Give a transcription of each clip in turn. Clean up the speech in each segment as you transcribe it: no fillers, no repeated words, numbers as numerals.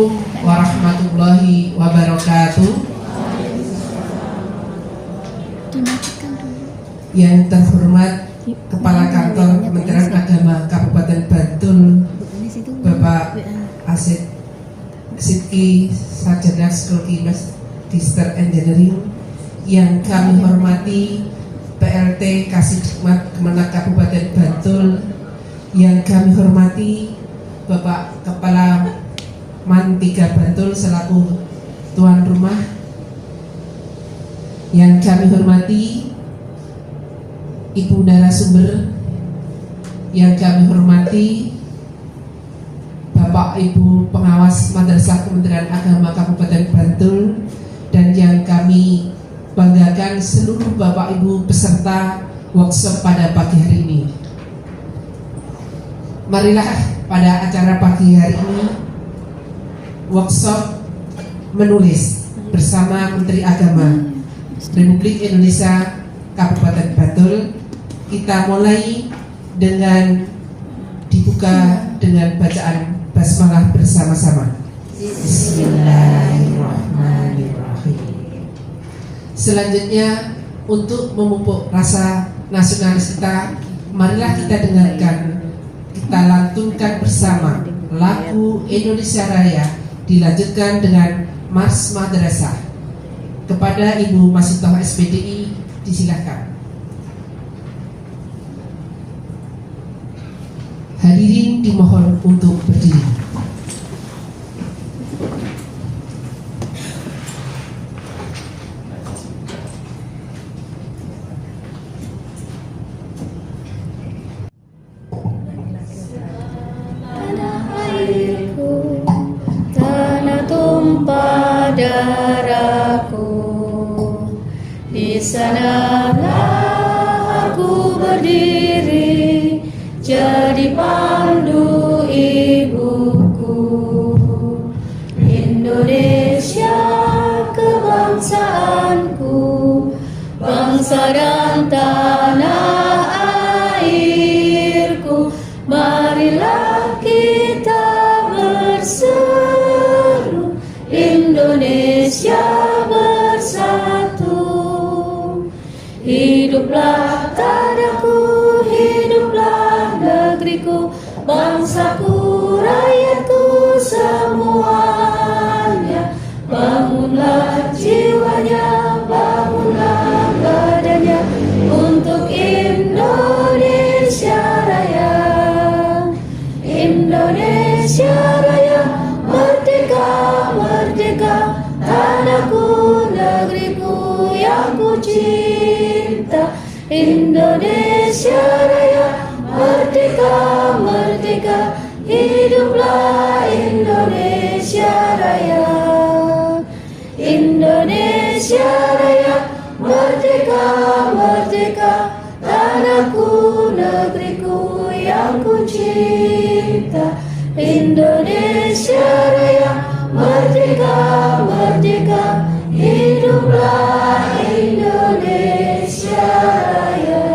Assalamualaikum warahmatullahi wabarakatuh. Yang terhormat Kepala Kantor Kementerian Agama Kabupaten Bantul, Bapak Asid Sidki, Sarjana Psikologi Magister Engineering. Yang kami hormati PLT Kasih Hikmat Kemenag Kabupaten Bantul. Yang kami hormati Bapak Kepala Man 3 Bantul selaku tuan rumah. Yang kami hormati Ibu narasumber, yang kami hormati Bapak Ibu pengawas Madrasah Kementerian Agama Kabupaten Bantul, dan yang kami banggakan seluruh Bapak Ibu peserta workshop pada pagi hari ini. Marilah pada acara pagi hari ini workshop menulis bersama Menteri Agama Republik Indonesia Kabupaten Bantul. Kita mulai dengan dibuka dengan bacaan basmalah bersama-sama. Bismillahirrahmanirrahim. Selanjutnya, untuk memupuk rasa nasionalis kita, marilah kita dengarkan, kita lantunkan bersama lagu Indonesia Raya, dilanjutkan dengan Mars Madrasah. Kepada Ibu Masitoh SPDI, disilakan. Hadirin dimohon untuk berdiri. Tanah airku, tanah tumpah darahku, di sanalah aku berdiri, jadi pandu ibuku. Indonesia kebangsaanku, bangsa dan tanah airku. Marilah kita berseru, Indonesia bersatu. Hiduplah tanahku, hiduplah negeriku, bangsaku, rakyatku semuanya. Bangunlah jiwanya, bangunlah badannya untuk Indonesia Raya. Indonesia Raya, merdeka, merdeka, tanahku, negeriku yang ku cinta. Indonesia Raya, merdeka, merdeka, hiduplah Indonesia Raya. Indonesia Raya, merdeka, merdeka, tanahku, negeriku yang ku cinta. Indonesia Raya, merdeka, merdeka, hiduplah Indonesia Raya.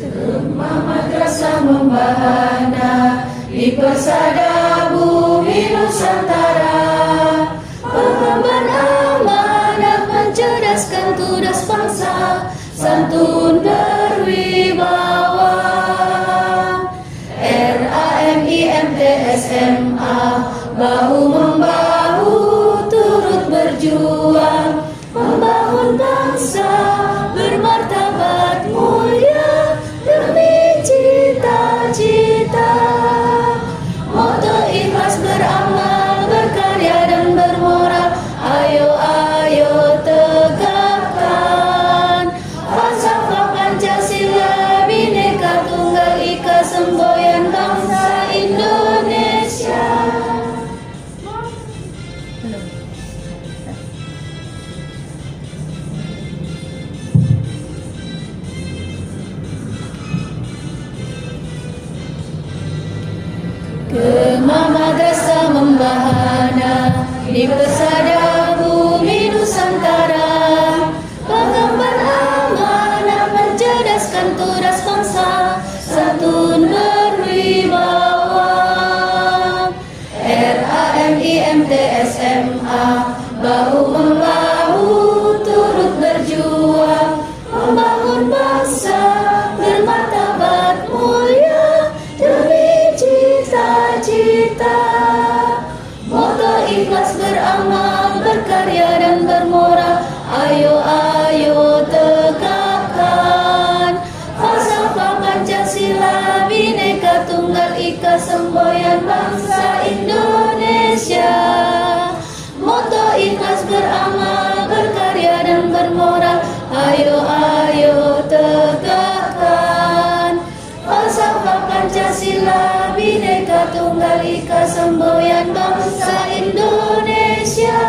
Rumah madrasah membahana di persada bumi Nusantara. Pengemban amanat mencerdaskan tugas bangsa, santun berwibawa. RAMIMTSMA bahu membahu turut berjuang, membangun bangsa bermartabat mulia demi cita-cita. Moto ikhlas beramal, berkarya dan bermoral, ayo ayo tegakkan falsafah Pancasila, Bhinneka Tunggal Ika, semboyan bangsa Indonesia. Gema Madrasah Membahana di pesada bumi Nusantara, penggambar amanah mencerdaskan tugas bangsa, santun berwibawa. RAMIMT SMA bahu membahu turut berjuang, membangun bangsa bermartabat mulia demi cita-cita. Moto ikhlas beramal, berkarya dan bermoral, ayo ayo tegakkan falsafah Pancasila, Bhinneka Tunggal Ika, semboyan bangsa Indonesia. Moto ikhlas beramal, berkarya dan bermoral, ayo ayo tegakkan falsafah Pancasila, Bhinneka Tunggal Ika, semboyan bangsa Indonesia.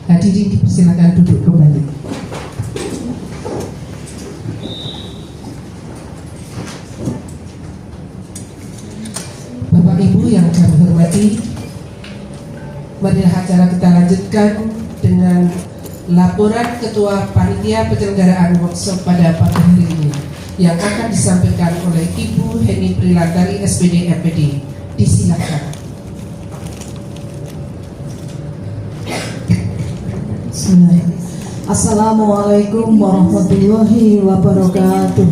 Hadirin dipersilakan duduk kembali. Bapak Ibu yang kami hormati, marilah acara kita lanjutkan dengan laporan Ketua Panitia Penyelenggaraan Workshop pada pagi hari ini yang akan disampaikan oleh Ibu Heni Prilatari SPD MPD. Disilakan. Assalamualaikum warahmatullahi wabarakatuh.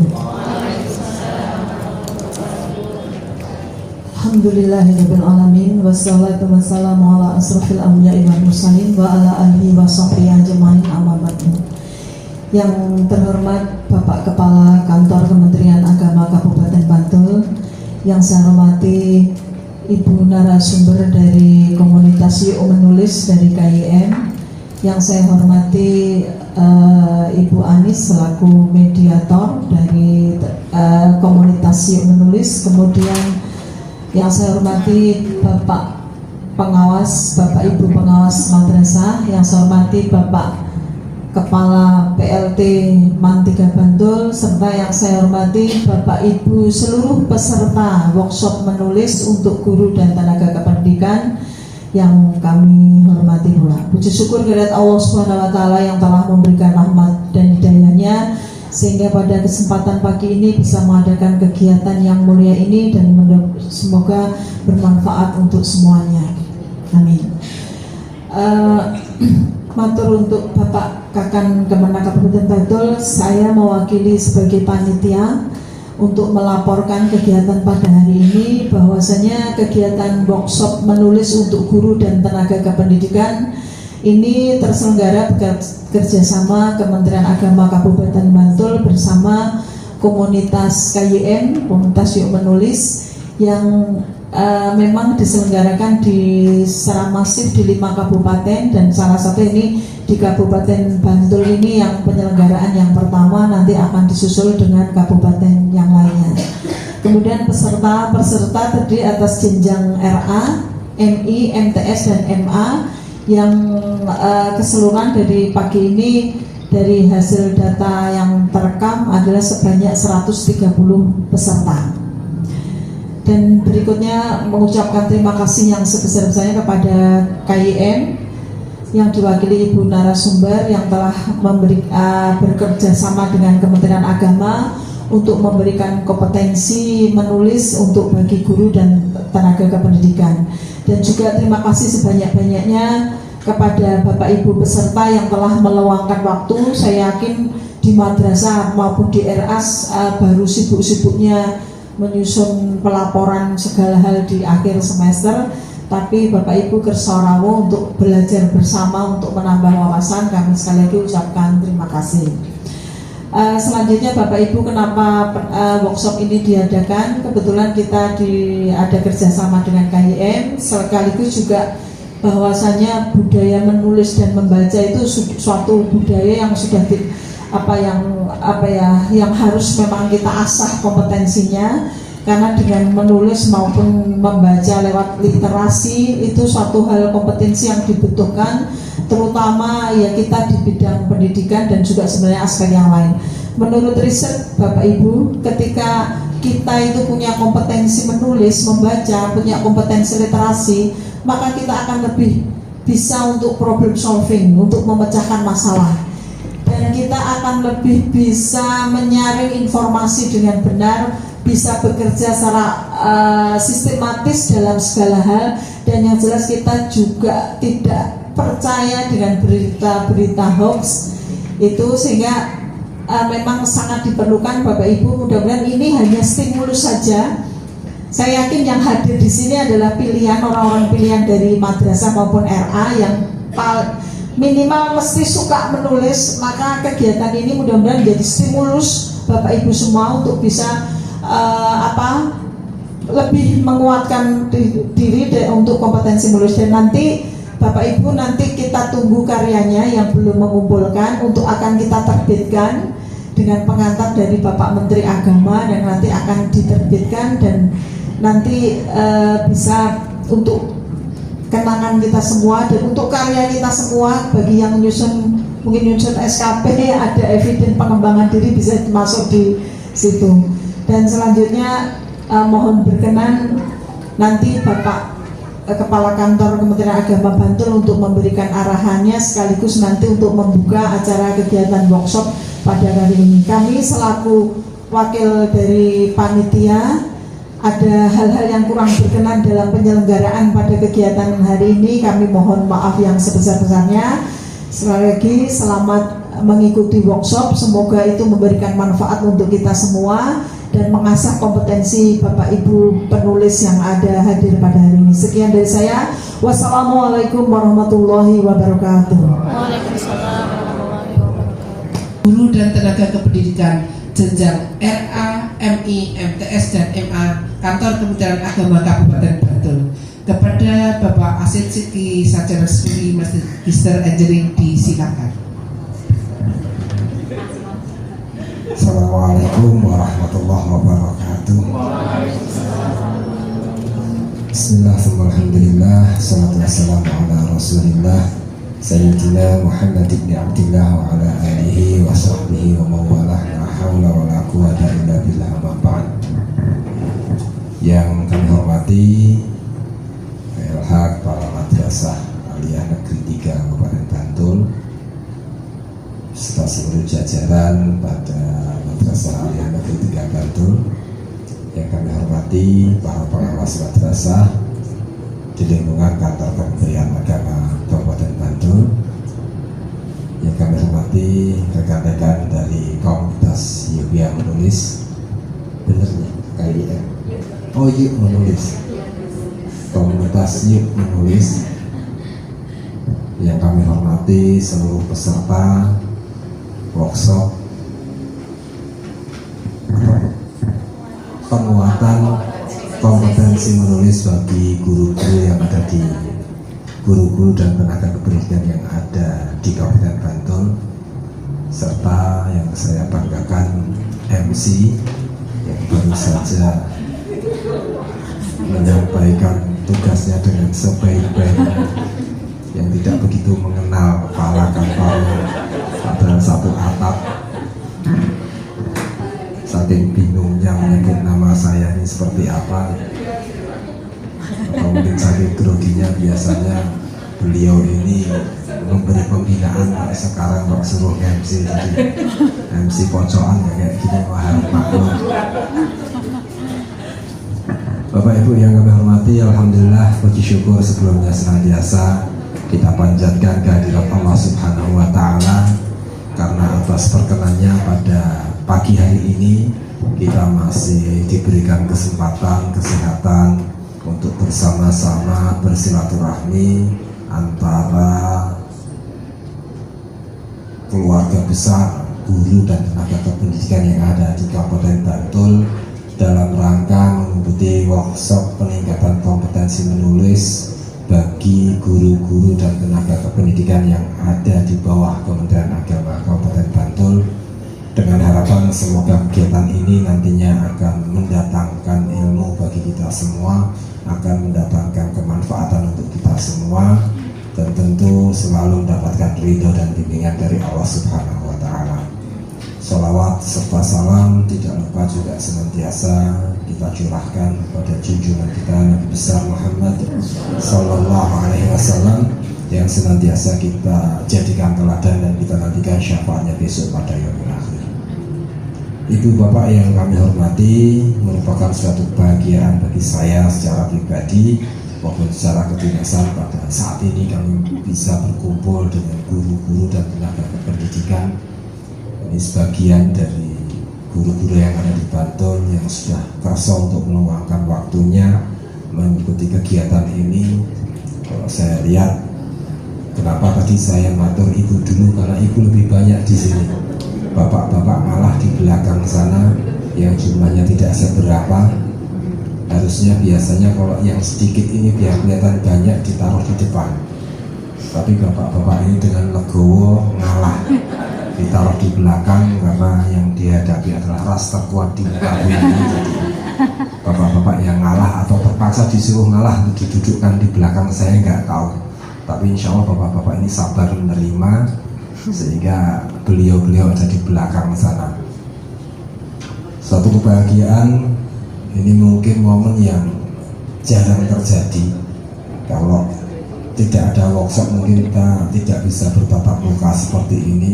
Alhamdulillahirabbil alamin, wassalatu wassalamu ala asrofil anbiya'i wal mursalin wa ala alihi wa sahbihi ajmain, amma ba'du. Yang terhormat Bapak Kepala Kantor Kementerian Agama Kabupaten Bantul, yang saya hormati Ibu narasumber dari komunitas Yuk Menulis dari KIM, yang saya hormati Ibu Anis selaku mediator dari komunitas Yuk Menulis, kemudian yang saya hormati Bapak pengawas, Bapak Ibu pengawas madrasah, yang saya hormati Bapak Kepala PLT Mantiga Bantul, serta yang saya hormati Bapak Ibu seluruh peserta workshop menulis untuk guru dan tenaga kependidikan yang kami hormati pula. Puji syukur kehadirat Allah Subhanahu wa taala yang telah memberikan rahmat dan hidayahnya sehingga pada kesempatan pagi ini bisa mengadakan kegiatan yang mulia ini, dan semoga bermanfaat untuk semuanya. Amin. Matur untuk Bapak Kakan Kemenak Kabupaten Bantul, saya mewakili sebagai panitia untuk melaporkan kegiatan pada hari ini, bahwasanya kegiatan workshop menulis untuk guru dan tenaga kependidikan ini terselenggara kerjasama Kementerian Agama Kabupaten Bantul bersama komunitas KYM, komunitas Yuk Menulis, yang memang diselenggarakan secara masif di 5 kabupaten, dan salah satu ini di Kabupaten Bantul ini yang penyelenggaraan yang pertama, nanti akan disusul dengan kabupaten yang lainnya. Kemudian peserta terdiri atas jenjang RA, MI, MTS dan MA, yang keseluruhan dari pagi ini dari hasil data yang terekam adalah sebanyak 130 peserta. Dan berikutnya mengucapkan terima kasih yang sebesar-besarnya kepada KIM yang diwakili Ibu narasumber yang telah bekerja sama dengan Kementerian Agama untuk memberikan kompetensi menulis untuk bagi guru dan tenaga kependidikan. Dan juga terima kasih sebanyak-banyaknya kepada Bapak Ibu peserta yang telah meluangkan waktu. Saya yakin di madrasah maupun di RAS baru sibuk-sibuknya menyusun pelaporan segala hal di akhir semester, tapi Bapak Ibu kersorawo untuk belajar bersama untuk menambah wawasan. Kami sekali lagi ucapkan terima kasih. Selanjutnya Bapak Ibu, kenapa workshop ini diadakan? Kebetulan kita ada kerjasama dengan KIM, sekaligus juga bahwasanya budaya menulis dan membaca itu suatu budaya yang sudah yang harus memang kita asah kompetensinya, karena dengan menulis maupun membaca lewat literasi itu suatu hal kompetensi yang dibutuhkan, terutama ya kita di bidang pendidikan dan juga sebenarnya aspek yang lain. Menurut riset Bapak Ibu, ketika kita itu punya kompetensi menulis, membaca, punya kompetensi literasi, maka kita akan lebih bisa untuk problem solving, untuk memecahkan masalah. Dan kita akan lebih bisa menyaring informasi dengan benar, bisa bekerja secara sistematis dalam segala hal, dan yang jelas kita juga tidak percaya dengan berita-berita hoax itu, sehingga memang sangat diperlukan Bapak Ibu. Mudah-mudahan ini hanya stimulus saja. Saya yakin yang hadir di sini adalah pilihan, orang-orang pilihan dari madrasah maupun RA yang minimal mesti suka menulis. Maka kegiatan ini mudah-mudahan menjadi stimulus Bapak Ibu semua untuk bisa lebih menguatkan diri untuk kompetensi menulis. Dan nanti Bapak Ibu, nanti kita tunggu karyanya yang belum mengumpulkan untuk akan kita terbitkan dengan pengantar dari Bapak Menteri Agama, dan nanti akan diterbitkan dan nanti bisa untuk kenangan kita semua dan untuk karya kita semua. Bagi yang mungkin nyusun SKP, ada eviden pengembangan diri, bisa masuk di situ. Dan selanjutnya mohon berkenan nanti Bapak Kepala Kantor Kementerian Agama Bantul untuk memberikan arahannya, sekaligus nanti untuk membuka acara kegiatan workshop pada hari ini. Kami selaku wakil dari panitia, ada hal-hal yang kurang berkenan dalam penyelenggaraan pada kegiatan hari ini, kami mohon maaf yang sebesar-besarnya. Sekali lagi selamat mengikuti workshop, semoga itu memberikan manfaat untuk kita semua dan mengasah kompetensi Bapak Ibu penulis yang ada hadir pada hari ini. Sekian dari saya. Wassalamualaikum warahmatullahi wabarakatuh. Waalaikumsalam warahmatullahi wabarakatuh. Guru dan tenaga kependidikan jenjang RA, MI, MTS, dan MA Kantor Kementerian Agama Kabupaten Bantul. Kepada Bapak Asid Sidki Sarjana Studi Magister Engineering, disilakan. Assalamualaikum warahmatullahi wabarakatuh. Bismillahirrahmanirrahim. Salatu wassalamu ala Rasulillah Sayyidina Muhammad ibn Abdillah wa ala alihi wa sahbihi wa mawalah. La hawla wa la quwata illa billah, amma ba'd. Yang kami hormati Ilhaq para madrasah Aliyah Negeri 3 Kabupaten Bantul, serta seluruh jajaran pada Madrasah Aliyah Negeri 3 Bantul. Yang kami hormati para pengawas madrasah di lingkungan Kantor Kementerian Agama Kabupaten Bantul. Yang kami hormati rekan-rekan dari komunitas Yuk Menulis, benernya KIM. Oh, Yuk Menulis, komunitas Yuk Menulis. Yang kami hormati seluruh peserta workshop penguatan kompetensi menulis bagi guru-guru yang ada di guru-guru dan tenaga kependidikan yang ada di Kabupaten Bantul, serta yang saya banggakan MC yang baru saja menyampaikan tugasnya dengan sebaik-baiknya, yang tidak begitu mengenal kepala kantornya, padahal satu atap. Saking bingungnya menyebut nama saya ini seperti apa, atau mungkin saking groginya. Biasanya beliau ini memberi pembinaan, sekarang kok suruh MC, jadi MC pocokan ya kayak gini. Wah, harap maklum. Bapak Ibu yang kami hormati, alhamdulillah, puji syukur sebelumnya senantiasa kita panjatkan kehadirat Allah Subhanahu wa Ta'ala, karena atas perkenannya pada pagi hari ini kita masih diberikan kesempatan, kesehatan untuk bersama-sama bersilaturahmi antara keluarga besar guru dan tenaga kependidikan yang ada di Kabupaten Bantul dalam rangka mengikuti workshop peningkatan kompetensi menulis bagi guru-guru dan tenaga kependidikan yang ada di bawah Kementerian Agama Kabupaten Bantul, dengan harapan semoga kegiatan ini nantinya akan mendatangkan ilmu bagi kita semua, akan mendatangkan kemanfaatan untuk kita semua, dan tentu selalu mendapatkan ridho dan bimbingan dari Allah Subhanahu wa Ta'ala. Sholawat serta salam tidak lupa juga senantiasa kita curahkan kepada junjungan kita Nabi besar Muhammad Sallallahu Alaihi Wasallam yang senantiasa kita jadikan teladan dan kita nantikan syafaatnya besok pada yaumul akhir. Ibu bapak yang kami hormati, merupakan suatu kebahagiaan bagi saya secara pribadi maupun secara kedinasan pada saat ini kami bisa berkumpul dengan guru-guru dan tenaga pendidikan. Ini sebagian dari guru-guru yang ada di Bantul yang sudah kersa untuk meluangkan waktunya mengikuti kegiatan ini. Kalau saya lihat, kenapa tadi saya matur ibu dulu, karena ibu lebih banyak di sini. Bapak-bapak malah di belakang sana yang jumlahnya tidak seberapa. Harusnya biasanya kalau yang sedikit ini biar kelihatan banyak ditaruh di depan. Tapi bapak-bapak ini dengan legowo ngalah, ditaruh di belakang karena yang dihadapi adalah ras terkuat di muka bumi. Jadi bapak-bapak yang ngalah atau terpaksa disuruh ngalah untuk didudukkan di belakang saya nggak tahu. Tapi insya Allah bapak-bapak ini sabar menerima sehingga beliau-beliau ada di belakang sana. Suatu kebahagiaan, ini mungkin momen yang jarang terjadi. Kalau tidak ada workshop mungkin kita tidak bisa bertatap muka seperti ini.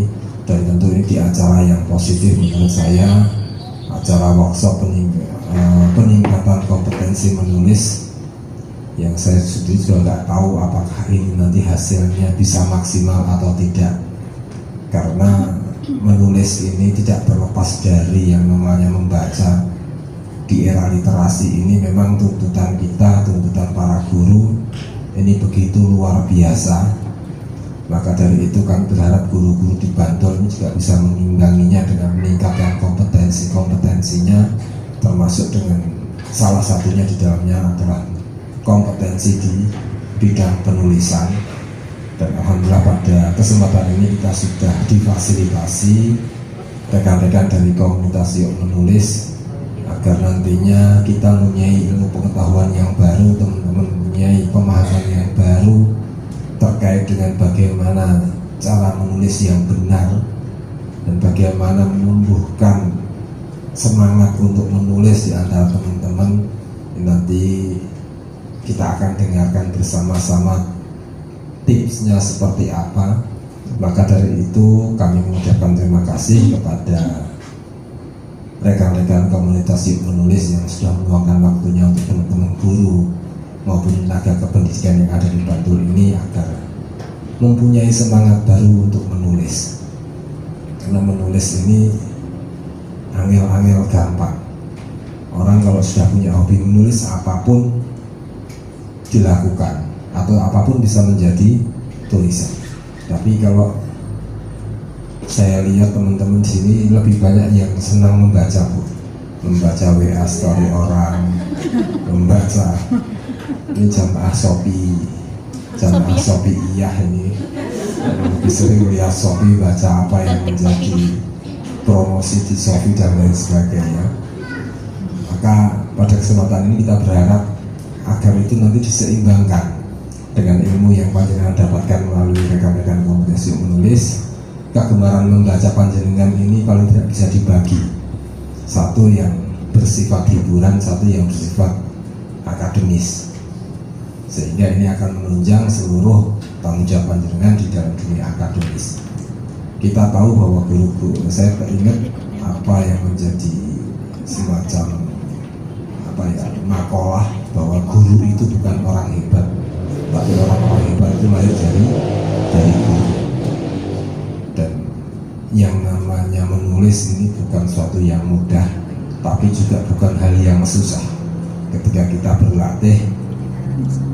Dan tentu ini di acara yang positif menurut saya, acara workshop peningkatan kompetensi menulis yang saya juga nggak tahu apakah ini nanti hasilnya bisa maksimal atau tidak, karena menulis ini tidak terlepas dari yang namanya membaca. Di era literasi ini memang tuntutan kita, tuntutan para guru ini begitu luar biasa. Maka dari itu kami berharap guru-guru di Bantul ini juga bisa mengimbanginya dengan meningkatkan kompetensinya, termasuk dengan salah satunya di dalamnya adalah kompetensi di bidang penulisan. Dan alhamdulillah pada kesempatan ini kita sudah difasilitasi rekan-rekan dari komunitas Yuk Menulis agar nantinya kita mempunyai ilmu pengetahuan yang baru, teman-teman mempunyai pemahaman yang baru terkait dengan bagaimana cara menulis yang benar dan bagaimana menumbuhkan semangat untuk menulis di antara teman-teman. Nanti kita akan dengarkan bersama-sama tipsnya seperti apa. Maka dari itu kami mengucapkan terima kasih kepada rekan-rekan komunitas Yuk Menulis yang sudah meluangkan waktunya untuk teman-teman guru maupun tenaga kependidikan yang ada di Bantul ini agar mempunyai semangat baru untuk menulis. Karena menulis ini angel-angel gampang. Orang kalau sudah punya hobi menulis, apapun dilakukan atau apapun bisa menjadi tulisan. Tapi kalau saya lihat teman-teman di sini lebih banyak yang senang membaca, Bu. Membaca WA story orang, membaca ini jamaah Shopee Iyah ini lebih sering lihat Shopee, baca apa yang menjadi promosi di Shopee dan lain sebagainya. Maka pada kesempatan ini kita berharap agar itu nanti diseimbangkan dengan ilmu yang panjenengan dapatkan melalui rekan-rekan komunitas Yuk Menulis. Kegemaran membaca panjenengan ini paling tidak bisa dibagi, satu yang bersifat hiburan, satu yang bersifat akademis, sehingga ini akan menunjang seluruh tanggung jawab panjenengan di dalam dunia akademis. Kita tahu bahwa guru-guru, saya teringat apa yang menjadi semacam makalah bahwa guru itu bukan orang hebat, tapi orang-orang hebat itu lahir dari guru. Dan yang namanya menulis ini bukan suatu yang mudah, tapi juga bukan hal yang susah ketika kita berlatih,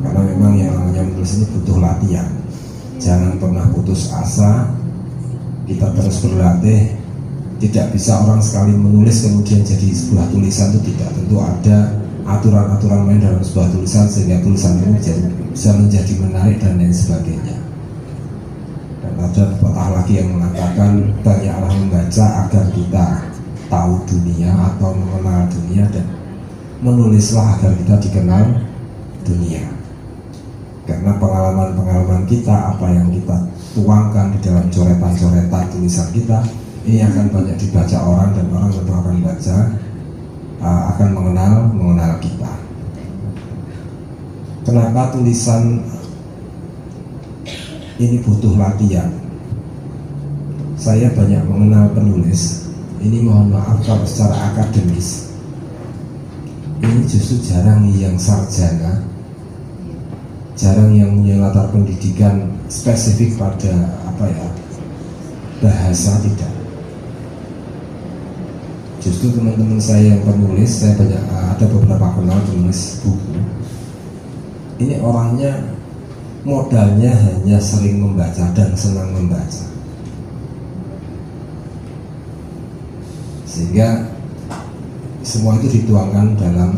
karena memang yang namanya menulis ini butuh latihan. Jangan pernah putus asa, kita terus berlatih. Tidak bisa orang sekali menulis kemudian jadi sebuah tulisan, itu tidak. Tentu ada aturan-aturan main dalam sebuah tulisan sehingga tulisan ini bisa menjadi menarik dan lain sebagainya. Dan ada pepatah lagi yang mengatakan banyaklah membaca agar kita tahu dunia atau mengenal dunia, dan menulislah agar kita dikenal dunia. Karena pengalaman-pengalaman kita, apa yang kita tuangkan di dalam coretan-coretan tulisan kita, ini akan banyak dibaca orang dan orang tentu akan baca, akan mengenal kita. Kenapa tulisan ini butuh latihan? Saya banyak mengenal penulis, ini mohon maaf kalau secara akademis ini justru jarang yang sarjana, jarang yang punya latar pendidikan spesifik pada bahasa, tidak. Justru teman-teman saya yang penulis, saya banyak ada beberapa kenal penulis buku. Ini orangnya modalnya hanya sering membaca dan senang membaca, sehingga semua itu dituangkan dalam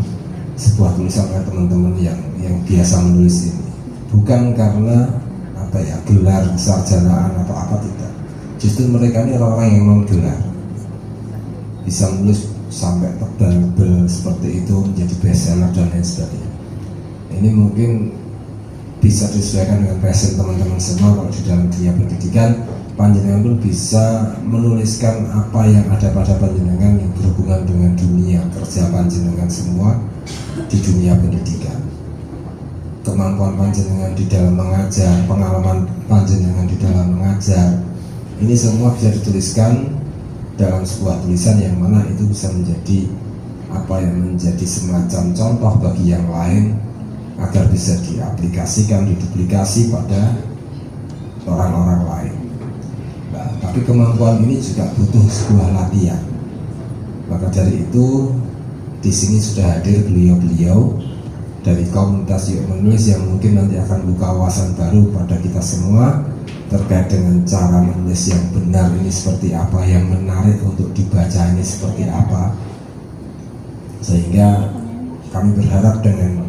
sebuah tulisan oleh teman-teman yang biasa menulis ini. Bukan karena gelar sarjanaan atau apa, tidak. Justru mereka ini orang-orang yang non-gelar, bisa menulis sampai tebal-tebal seperti itu, menjadi bestseller dan lain sebagainya. Ini mungkin bisa disesuaikan dengan passion teman-teman semua. Kalau di dalam dunia pendidikan, panjenengan pun bisa menuliskan apa yang ada pada panjenengan yang berhubungan dengan dunia kerja panjenengan semua di dunia pendidikan. Kemampuan panjenengan di dalam mengajar, pengalaman panjenengan di dalam mengajar, ini semua bisa dituliskan dalam sebuah tulisan yang mana itu bisa menjadi menjadi semacam contoh bagi yang lain agar bisa diaplikasikan, diduplikasi pada orang-orang lain. Nah, tapi kemampuan ini juga butuh sebuah latihan. Maka dari itu di sini sudah hadir beliau-beliau dari komunitas Yuk Menulis yang mungkin nanti akan buka wawasan baru pada kita semua terkait dengan cara menulis yang benar ini seperti apa, yang menarik untuk dibaca ini seperti apa. Sehingga kami berharap dengan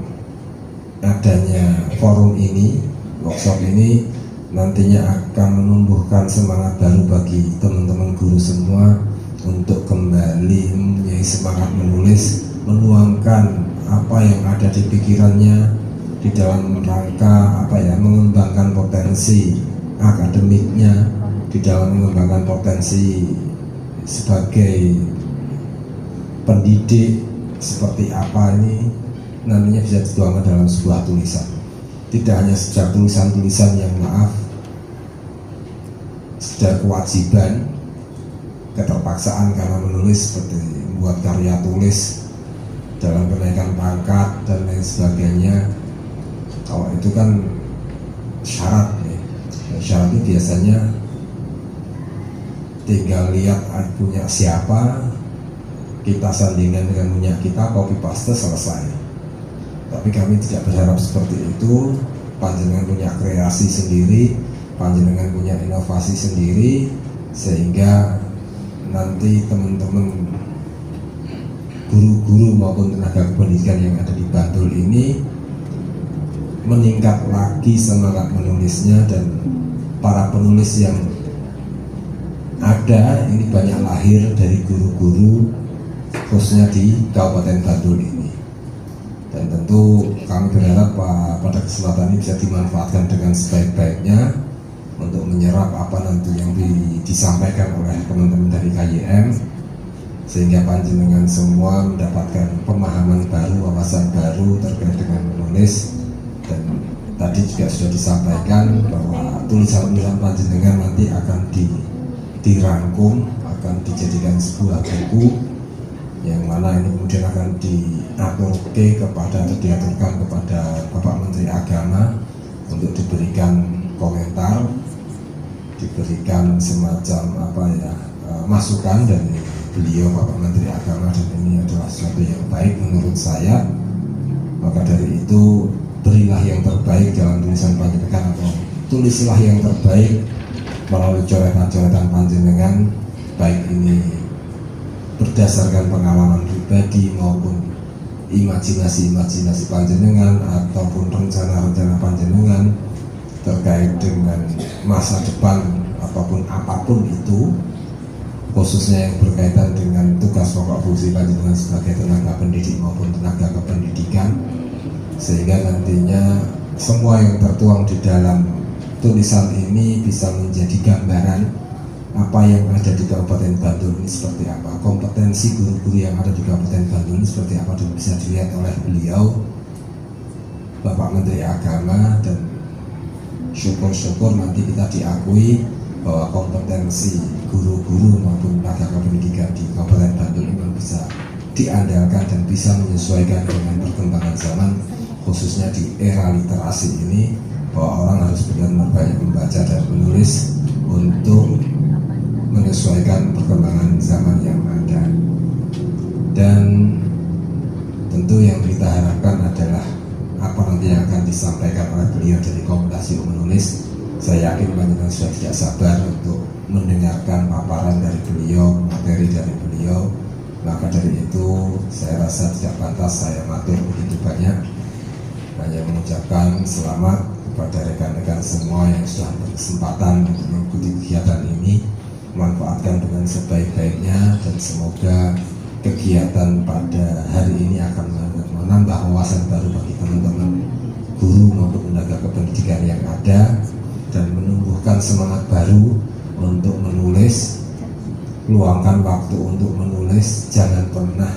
adanya forum ini, workshop ini, nantinya akan menumbuhkan semangat baru bagi teman-teman guru semua untuk kembali mempunyai semangat menulis, menuangkan apa yang ada di pikirannya di dalam rangka mengembangkan potensi akademiknya, di dalam mengembangkan potensi sebagai pendidik seperti apa, ini nantinya bisa dituangkan dalam sebuah tulisan. Tidak hanya sejak tulisan-tulisan yang sekedar kewajiban, keterpaksaan karena menulis, seperti membuat karya tulis dalam kenaikan pangkat dan lain sebagainya. Kalau itu kan syarat ya. Syarat ini biasanya tinggal lihat punya siapa, kita sandingkan dengan punya kita, copy paste, selesai. Tapi kami tidak berharap seperti itu. Panjenengan punya kreasi sendiri, panjenengan punya inovasi sendiri, sehingga nanti teman-teman guru-guru maupun tenaga pendidikan yang ada di Bantul ini meningkat lagi semangat menulisnya. Dan para penulis yang ada ini banyak lahir dari guru-guru khususnya di Kabupaten Bantul ini. Dan tentu kami berharap pada kesempatan ini bisa dimanfaatkan dengan sebaik-baiknya untuk menyerap apa nanti yang disampaikan oleh teman-teman dari KYM, sehingga panjenengan semua mendapatkan pemahaman baru, wawasan baru terkait dengan menulis. Dan tadi juga sudah disampaikan bahwa tulisan-tulisan panjenengan nanti akan dirangkum, akan dijadikan sebuah buku yang mana ini kemudian akan diaturkan kepada Bapak Menteri Agama untuk diberikan komentar, diberikan semacam masukan dari beliau Bapak Menteri Agama, dan ini adalah sesuatu yang baik menurut saya. Maka dari itu berilah yang terbaik dalam tulisan panjenengan, atau tulislah yang terbaik melalui coretan-coretan panjenengan, baik ini berdasarkan pengalaman pribadi maupun imajinasi-imajinasi panjenengan ataupun rencana-rencana panjenengan terkait dengan masa depan apapun itu, khususnya yang berkaitan dengan tugas pokok fungsi panjenengan sebagai tenaga pendidik maupun tenaga kependidikan, sehingga nantinya semua yang tertuang di dalam tulisan ini bisa menjadi gambaran apa yang ada di Kabupaten Bantul ini seperti apa, kompetensi guru-guru yang ada di Kabupaten Bantul ini seperti apa, dan bisa dilihat oleh beliau Bapak Menteri Agama, dan syukur-syukur nanti kita diakui bahwa kompetensi guru-guru maupun tenaga pendidikan di Kabupaten Bantul ini bisa diandalkan dan bisa menyesuaikan dengan perkembangan zaman, khususnya di era literasi ini, bahwa orang harus benar-benar banyak membaca dan menulis untuk menyesuaikan perkembangan zaman yang ada. Dan tentu yang kita harapkan adalah apa nanti yang akan disampaikan oleh beliau dari Komunitas Yuk Menulis. Saya yakin panjenengan sudah tidak sabar untuk mendengarkan paparan dari beliau, materi dari beliau. Maka dari itu saya rasa tidak pantas saya matur begitu banyak, hanya mengucapkan selamat kepada rekan-rekan semua yang sudah berkesempatan untuk mengikuti kegiatan ini. Manfaatkan dengan sebaik-baiknya, dan semoga kegiatan pada hari ini akan menambah wawasan baru bagi teman-teman guru maupun tenaga kependidikan yang ada, dan menumbuhkan semangat baru untuk menulis. Luangkan waktu untuk menulis, jangan pernah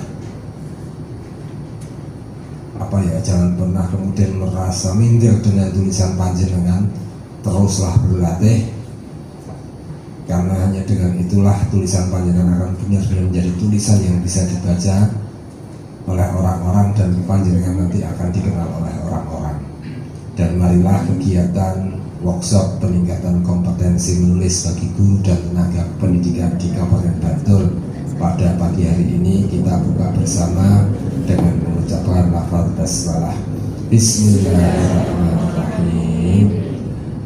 jangan pernah kemudian merasa minder dengan tulisan panjenengan. Teruslah berlatih, karena hanya dengan itulah tulisan panjenengan akan benar-benar menjadi tulisan yang bisa dibaca oleh orang-orang, dan panjenengan nanti akan dikenal oleh orang-orang. Dan marilah kegiatan workshop peningkatan kompetensi menulis bagi guru dan tenaga pendidikan di Kabupaten Bantul pada pagi hari ini kita buka bersama dengan mengucapkan lafaz basmalah. Bismillahirrahmanirrahim.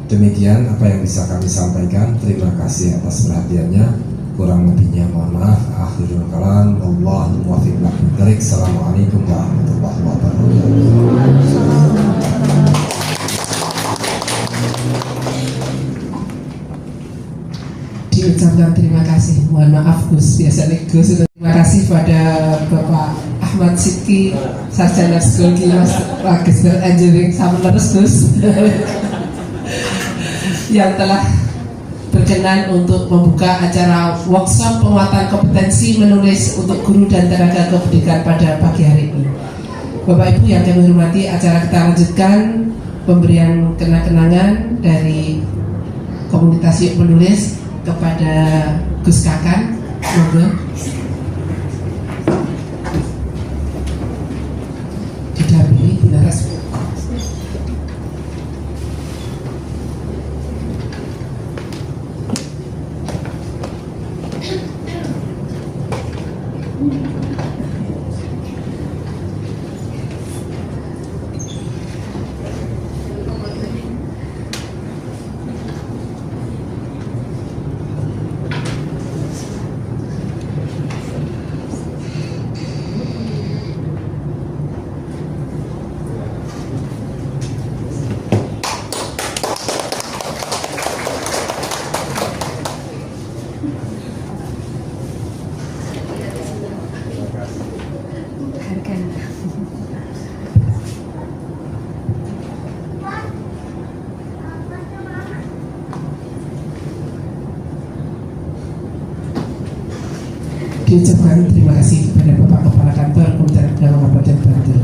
Demikian apa yang bisa kami sampaikan. Terima kasih atas perhatiannya. Kurang lebihnya mohon maaf. Akhirul kalam. Wallahul muwaffiq. Assalamualaikum warahmatullahi wabarakatuh. Diucapkan terima kasih, mohon maaf Gus, biasanya Gus. Terima kasih pada Bapak Ahmad Sidki, Sarjana Psikologi Magister Engineering sama terus Gus yang telah berkenan untuk membuka acara workshop penguatan kompetensi menulis untuk guru dan tenaga kependidikan pada pagi hari ini. Bapak Ibu yang kami hormati, acara kita lanjutkan pemberian kenang-kenangan dari Komunitas Yuk Menulis kepada Gus Kakan. Monggo didampingi Bu Laras. Diucapkan terima kasih kepada Bapak Kepala Kantor Kementerian Agama Kabupaten Bantul.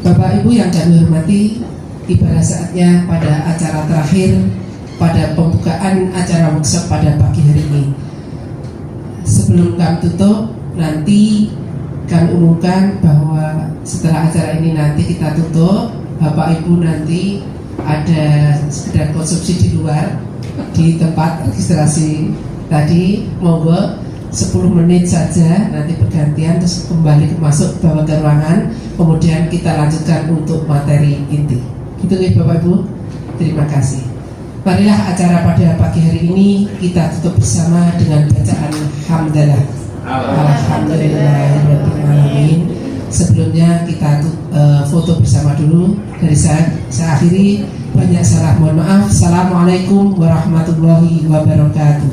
Bapak Ibu yang kami hormati, tiba saatnya pada acara terakhir pada pembukaan acara workshop pada pagi hari ini. Sebelum kami tutup, nanti kami umumkan bahwa setelah acara ini nanti kita tutup, Bapak Ibu nanti ada sekedar konsumsi di luar di tempat registrasi tadi. Monggo 10 menit saja, nanti bergantian terus kembali masuk ke ruangan, kemudian kita lanjutkan untuk materi inti. Gitu ya Bapak Ibu, terima kasih. Marilah acara pada pagi hari ini kita tutup bersama dengan bacaan hamdalah. Alhamdulillahirabbil alamin. Sebelumnya kita foto bersama dulu. Dari saya akhiri. banyak salah, mohon maaf. Assalamualaikum warahmatullahi wabarakatuh.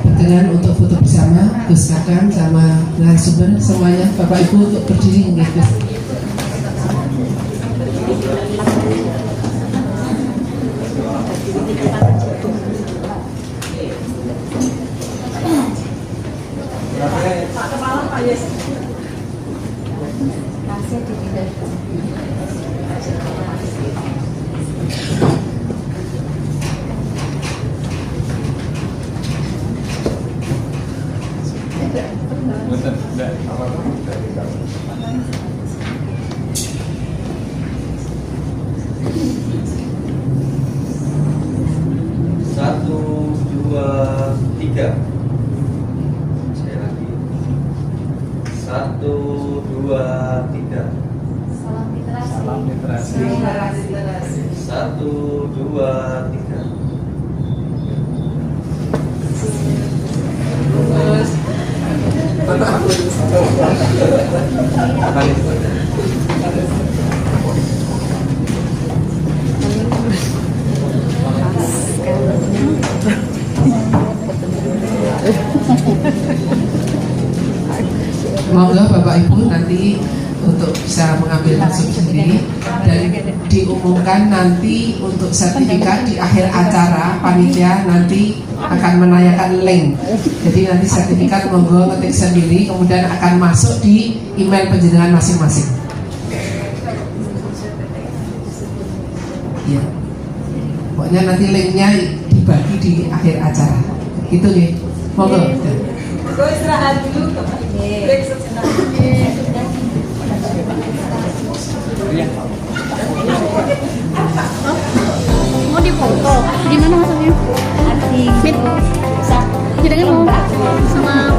Berkenan untuk foto bersama Gus Kakang sama narasumber semuanya, Bapak Ibu untuk berdiri nih Gus. Satu, dua, tiga. Sekali lagi. Satu, dua, tiga. Salam literasi. Satu, dua, tiga. Semoga Bapak Ibu nanti untuk bisa mengambil hasil sendiri dan diumumkan nanti untuk sertifikat di akhir acara. Panitia nanti akan menanyakan link, jadi nanti sertifikat monggo ngetik sendiri kemudian akan masuk di email penjenengan masing-masing ya. Pokoknya nanti linknya dibagi di akhir acara gitu ya, monggo. Gue istirahat dulu, break sejenak. Mau dipoto? Di mana maksudnya? Di jangan mau sama